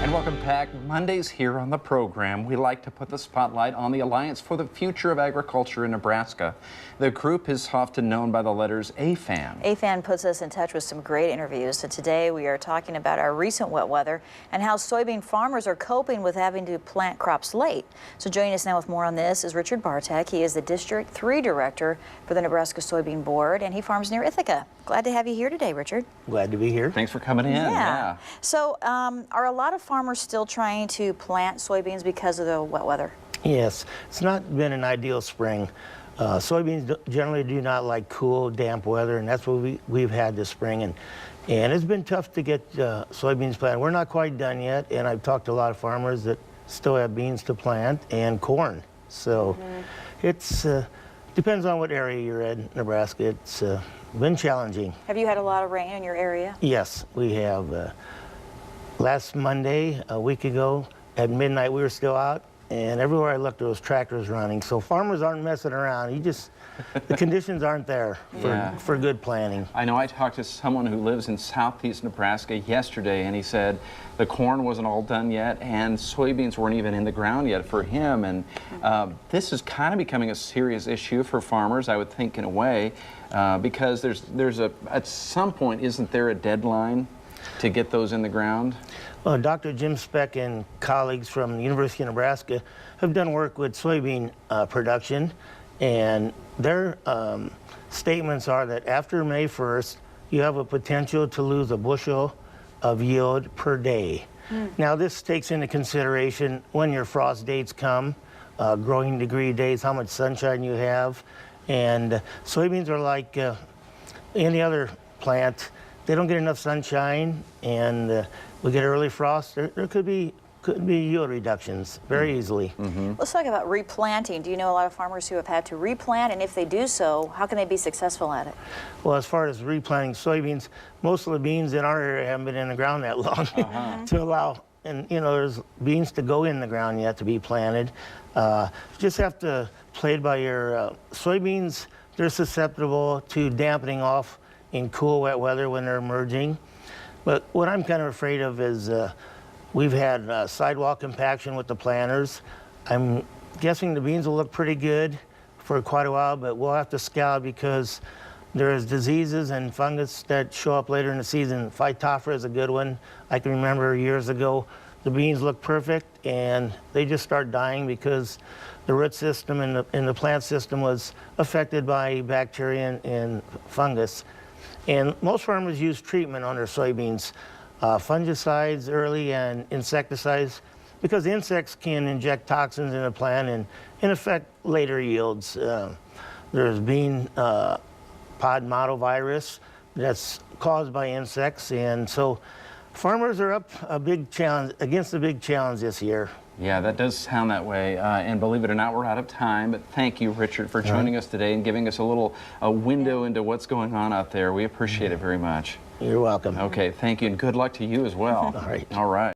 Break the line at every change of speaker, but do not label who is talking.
And welcome back. Mondays here on the program, we like to put the spotlight on the Alliance for the Future of Agriculture in Nebraska. The group is often known by the letters AFAN.
AFAN puts us in touch with some great interviews. So today we are talking about our recent wet weather and how soybean farmers are coping with having to plant crops late. So joining us now with more on this is Richard Bartek. He is the District 3 Director for the Nebraska Soybean Board, and he farms near Ithaca. Glad to have you here today, Richard.
Glad to be here.
Thanks for coming in.
Yeah. So are a lot of farmers still trying to plant soybeans because of the wet weather?
Yes, it's not been an ideal spring. Soybeans generally do not like cool, damp weather, and that's what we've had this spring. And it's been tough to get soybeans planted. We're not quite done yet, and I've talked to a lot of farmers that still have beans to plant and corn. So it's depends on what area you're in, Nebraska. It's been challenging.
Have you had a lot of rain in your area?
Yes, we have. Last Monday, a week ago, at midnight, we were still out, and everywhere I looked, there was tractors running. So farmers aren't messing around. The conditions aren't there for good planting.
I know I talked to someone who lives in southeast Nebraska yesterday, and he said the corn wasn't all done yet, and soybeans weren't even in the ground yet for him. And this is kind of becoming a serious issue for farmers, I would think, in a way, because at some point, isn't there a deadline to get those in the ground?
Well, Dr. Jim Speck and colleagues from the University of Nebraska have done work with soybean production, and their statements are that after May 1st, you have a potential to lose a bushel of yield per day. Now, this takes into consideration when your frost dates come, growing degree days, how much sunshine you have, and soybeans are like any other plant. They don't get enough sunshine, and we get early frost. There could be yield reductions very easily.
Let's talk about replanting. Do you know a lot of farmers who have had to replant, and if they do so, how can they be successful at it?
Well, as far as replanting soybeans, most of the beans in our area haven't been in the ground that long to allow, and there's beans to go in the ground yet to be planted. You just have to play it by your soybeans. They're susceptible to dampening off in cool, wet weather when they're emerging. But what I'm kind of afraid of is we've had sidewalk compaction with the planters. I'm guessing the beans will look pretty good for quite a while, but we'll have to scout because there's diseases and fungus that show up later in the season. Phytophthora is a good one. I can remember years ago, the beans looked perfect and they just start dying because the root system and the plant system was affected by bacteria and fungus. And most farmers use treatment on their soybeans, fungicides early and insecticides, because insects can inject toxins in the plant and affect later yields. There's bean pod mottle virus that's caused by insects, and so farmers are up against a big challenge this year.
Yeah, that does sound that way. And believe it or not, we're out of time. But thank you, Richard, for joining us today and giving us a window into what's going on out there. We appreciate it very much.
You're welcome.
Okay, thank you, and good luck to you as well.
All right.
All right.